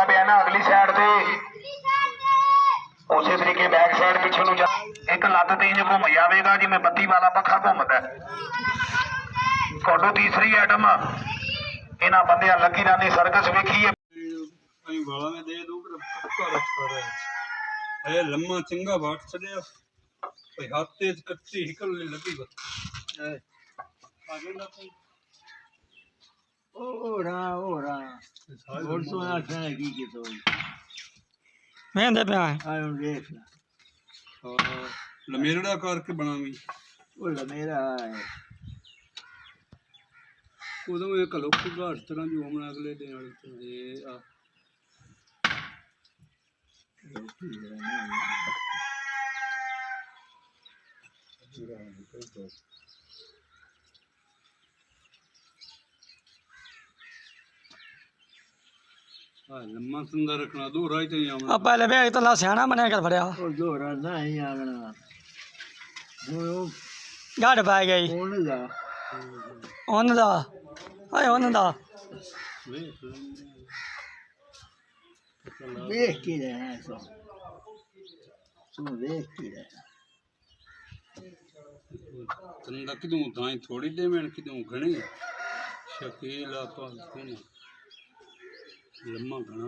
पिया ना अगली साइड से उस तरीके बैक साइड पिछे ਨੂੰ ਜਾ एक ਲੱਤ ਤੇ ਇੰਜ घूम जाएगा जिवें बत्ती वाला पखा घूमदा कोडो तीसरी आइटम इन्हां बंदियां लकी रानी सर्कस वेखी है वाला में दे दूं पक्का रखा रहा है लम्मा चंगा बाट छड़या भाई हाथ तेज कच्ची हिकल लगी बस आगे ना ओरा और सोना खाने की तो मैं दे पे आयो देख लमेरड़ा करके बनावी वो लमेरा है उदों एक लोक घाट तरह जो हमने अगले दिन ये आ लम्मा सुंदर रखना दो राय तो यहाँ अब पहले भी तो ला सियाना बने कर फड़या वो जो रना है आगना वो गाड़ पै गई कौन दा ओनदा हाय ओनदा देख के रहना सो तू देख के रहना तंदा किदों दाई थोड़ी दे मैं किदों घणी शकील आपा कौन लम्मा घना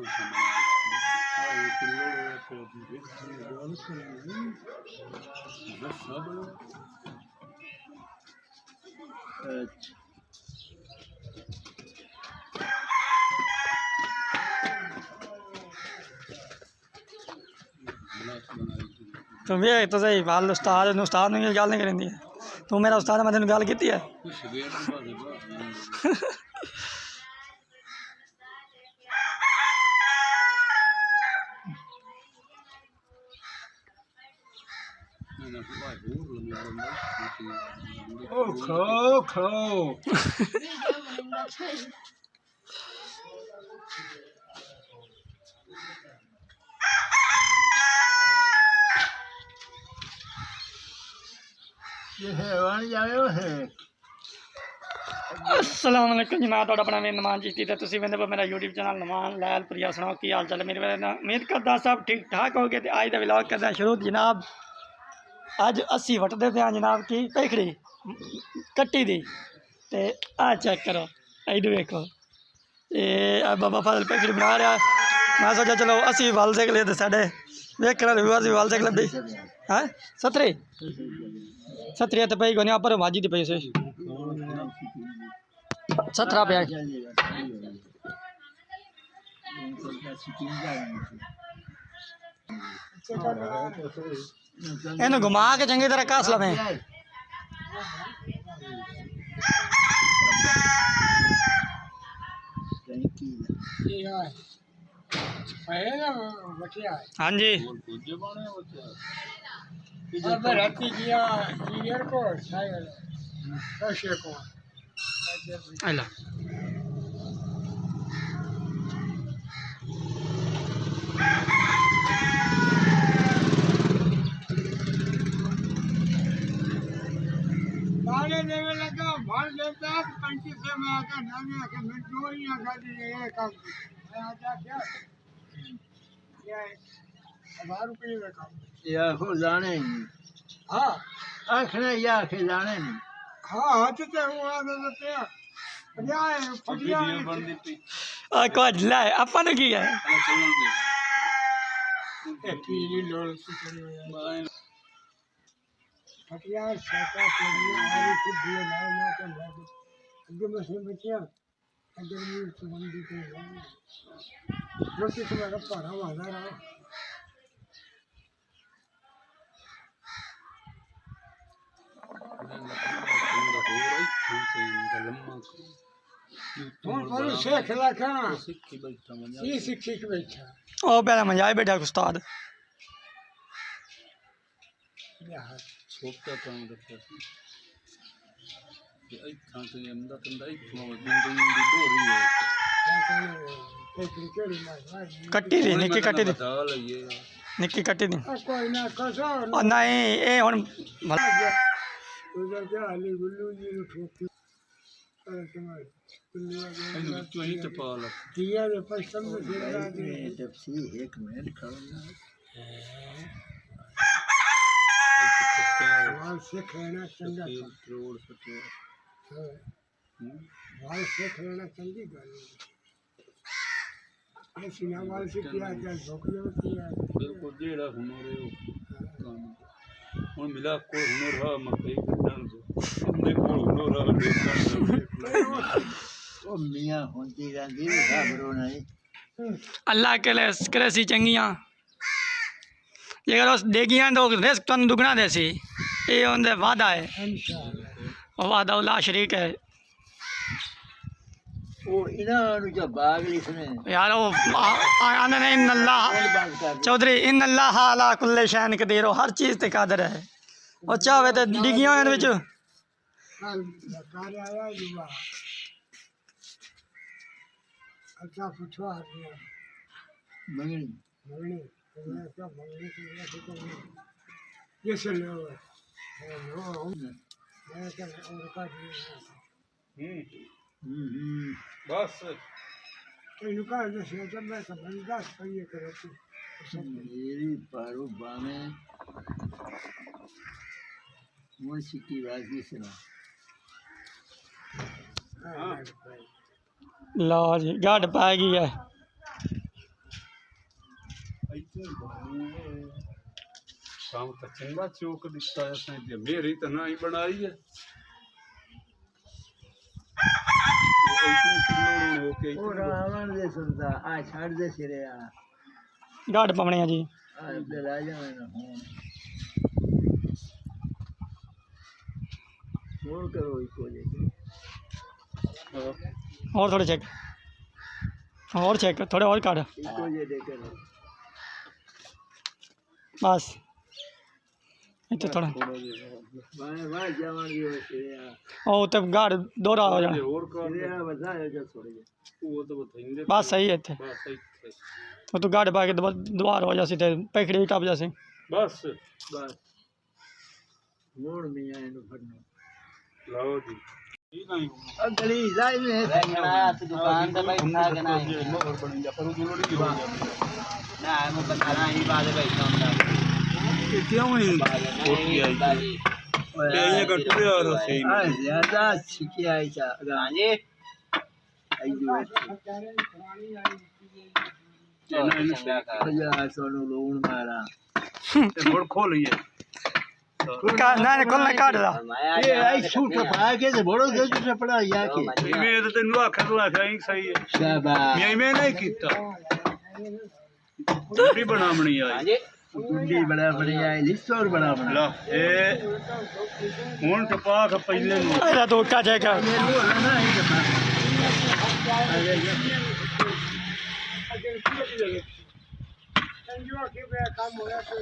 तुम भी तो सही वाल उस्ताद ने गल नहीं करेंदी तू मेरा उस्ताद मैं तेन गल की है ओ खो खो ये है वन जायो है अस्सलाम वालेकुम जी मैं तो अपना मेर नमान जी तो तुम वेंदे मेरा यूट्यूब चैनल नमान लैल प्रिया सुनाओ की हाल चाल मेरे उम्मीद करदा सब ठीक ठाक हो गए तो अज का व्लॉग करदा शुरू जनाब अज असी वटदे पे जनाब की पेखड़ी कट्टी दी ते आ चेक करो इधर देखो ये बाबा फजल पेखड़ी बना रहा मैं सोचा चलो असी वल देख लिए साढ़े वेखने वाले व्यूअर्स भी वल देख ले हाँ सतरी सतरी तो पई कोनी पर भाजी दी पैसे 17 पे इन्हें घुमा के चंगी तरह कस लवें हाँ जी अला देवे लगा भर देता पंची से मैं आकर नाने आकर मैं चोरियां कर दी ये काम मैं आजा क्या क्या है 1000 रुपये का काम या हो जाने हाँ आखने या के जाने नहीं हाँ हाथ से हुआ देते हैं फटिया को ला अपन की है पीली लोल से फटिया साका पड़ी आरी खुद दिए ना कर लगे अगे में से बचिया अगे में संबंधी के रोटी तो मेरा पारा वाला रहा पर शेख लखा ये सिक्खी के बैठा ओ पहला मजा बैठा उस्ताद छोटा काम रखा ये इतना तो ये अंदर तंदा इतना दिन दी डोरी है कट्टी दी निक्की कट्टी दी निक्की कट्टी दी कोई ना कसो ओ नहीं ए हुन उधर के आली गुल्लू जी ठोकी ਇਹਨੂੰ ਵਿੱਚੋਂ ਹੀ ਤੇ ਪਾ ਲਾ दिया रे पश्चिम में फिर आगे एक मिनट खाऊंगा वाल से खाना चंगा करोड़ सत्तर वाल से खाना चंगी गल है सीना वाल से किया क्या झोंकने होती है ਬਿਲਕੁਲ ਜਿਹੜਾ ਹੁਨਰ ਹੈ ਉਹ ਕੰਮ ਹੁਣ ਮਿਲਾ ਕੋਲ ਹੁਨਰ ਹੈ ਮਕਈ ਕੱਢਣ ਦੇ ਉਹਦੇ ਕੋਲ ਹੁਨਰ ਹੈ ਦੇਖਣ ਦਾ ओ मियाँ होती रहती है घबरो नहीं अल्लाह के लिए करे सी चंगियां जेकर उस देगियां तो रिस्क तुम दुगना देसी ये उनका वादा है इंशाल्लाह और वादा उल्ला शरीक है वो इन्होंने जो बाग लिखने यार वो आने ने इन अल्लाह बात कर चौधरी इन अल्लाह अला कुल्ले शैन कदीर हो हर चीज़ ते कादर है और चाहे तो डिगियां हैं विच कल कार्य आया युवा अच्छा पूछो आदमी मंगनी मंगनी मैं क्या मंगनी से ये से लो मैं क्या और का ਬਸ इन का जैसे जब मैं समझदार सही करती मेरी पारो बामे मुंशी की बाजी सुना लो जी गढ़ पै गई है ਸ਼ਾਮ ਤੱਕ ਚੰਗਾ ਚੌਕ ਦਿੱਤਾ ਹੈ ਸਾਂ ਤੇ ਮੇਰੀ ਤਾਂ ਨਾ ਹੀ ਬਣਾਈ ਹੈ ओ रावण दे सुनता आ छाड़ दे सिरे आ गढ़ पवने जी दे राजा में ना फोन करो इसको लेके और थोड़े चेक थोड़े और काट इसको ये देकर बस इतना थोड़ा वाह जवान ये सिरे आ ओ तो गढ़ दोहरा हो जाना ਹੋਰ ਕਰ सिरे आ बता है जो छोड़ दे ਉਹ ਤਾਂ ਬਥੇਂਦੇ बस सही है इतने ਬਸ ਸਹੀ तो तू गढ़ पा के दोबारा हो जासी ते पैखड़ी टप जासी ਬਸ बस मोड़ मियां इनको फड़ना ਲਓ ਜੀ ਇਹ ਨਹੀਂ अगली जाई में रंगना तो दुकान पे बैठा के ना ਹੋਰ ਬਣੀ ਜਾ ਪਰ ਉਹ ਲੋੜੀ ਹੋ ਜਾਂਦੀ ना मैं बताना ही बात बैठा हूं ਕਿਉਂ ਹੀ ਛੋਟੀ ਆਈ ਤੇ ਇਹ ਕੱਟਦੇ ਆ ਰਸੀ आ ज्यादा छिकी आई चा हां जी आई जो चंगा का या सोनू लोन मारा ਤੇ ਮੁੜ ਖੋਲੀਏ ना खुलना काट दा माया ये आई सूट पा के से बड़ो दे से पड़ा या के ਮੈਂ ਤਾਂ ਤੈਨੂੰ ਆਖਿਆ ਤੂੰ ਆਖਿਆ ਹੀ ਸਹੀ ਹੈ शाबाश ਮੈਂ ਨਹੀਂ ਕੀਤਾ ਥੋੜੀ ਬਣਾਉਣੀ हां ਆਈ जी गुंडी बड़ा बढ़िया है लिस्टोर बड़ा बड़ा ਲਾ ਇਹ ਹੁਣ ਟਪਾਕ ਪਹਿਲੇ ਨੂੰ अरे तो का चेक ये लो ना है के संजो के पे काम होया तो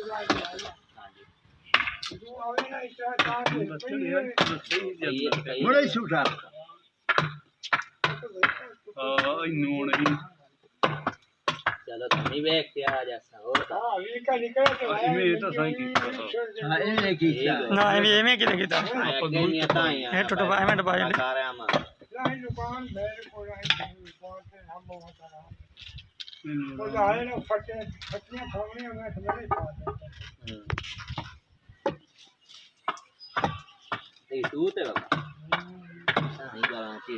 तू आवे ना इतना काम बड़ा ही सूट आ ਇਹਨੂੰ ਨਹੀਂ चलो तुम ही बैठ के आ जैसा हो हां ये का निकल के ਮੈਂ ਤਾਂ ਸਹੀ ਕੀਤਾ हां ये की ना एमे किने कीता आया के नहीं आता ये टुट पाए में डबा कार है हम नहीं दुकान मेरे को नहीं दुकान से हम बहुत रहा तो आए ना फटे फटियां खावने में मेरे पास ये तू ते बाबा नहीं गारंटी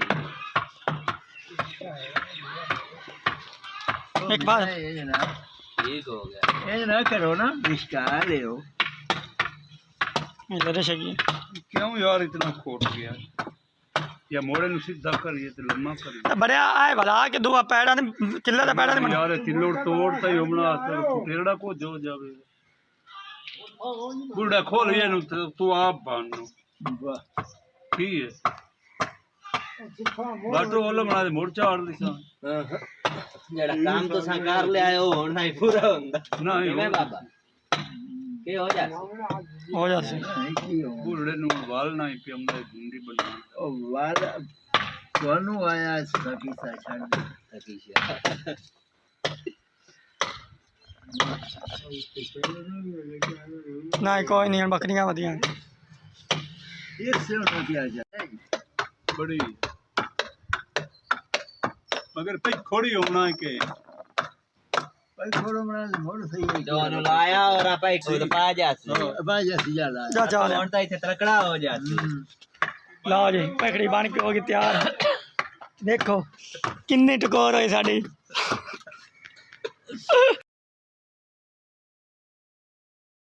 एक बार ये ना ठीक हो गया ये ना करो ना इसका ले लो इधर शकी ਕਿਉਂ ਯਾਰ ਇਤਨਾ ਖੋਟ ਗਿਆ या मोड़े ਨੂੰ ਸਿੱਧਾ ਕਰੀਏ ਤੇ ਲੰਮਾ ਕਰੀਏ बड़े आए भला के दुआ पैड़ा ने किले दा पैड़ा ने ਯਾਰ ਤਿੱਲੋੜ ਤੋੜ ਤਾਂ ਹੀ ਬਣਾ ਤੇੜਾ ਕੋ ਜੋ ਜਾਵੇ ਬੁੜਾ ਖੋਲ ਇਹਨੂੰ ਤੇ ਤੂੰ ਆਪ ਬਣ ਨੂੰ वाह ਕੀ ਹੈ ਬਾਟੋ ਵਾਲਾ ਬਣਾ ਦੇ ਮੋੜ ਝਾੜ ਦੀ ਸਾਂ जेड़ा काम तो सा कर ले आए हो नहीं पूरा हुंदा ਨਹੀਂ मैं बाबा के हो जा हो जासी ਬੁੜੇ ਨੂੰ ਵਾਲ ਨਾ ਹੀ ਪਿਆਉਂਦਾ ਗੁੰਡੀ ਬਣਾ ओ वाला सोनू आया सकी सा छाड़ दे ना कोई नहीं बकरियां वदियां एक से उठा के आ जाए ਬੜੀ मगर पे खोड़ी होना के भाई थोड़ा बड़ा मोड़ सही है जो नु लाया और आप एक खुद पा जासी भाई जैसी जाला ਚਾਚਾ ਹੁਣ ਤਾਂ ਇੱਥੇ ਤੜਕੜਾ ਹੋ ਜਾसी ਲਓ ਜੀ ਭਖੜੀ ਬਣ ਕੇ ਹੋ ਗਈ ਤਿਆਰ ਦੇਖੋ ਕਿੰਨੀ ਟਕੋਰ ਹੋਈ ਸਾਡੀ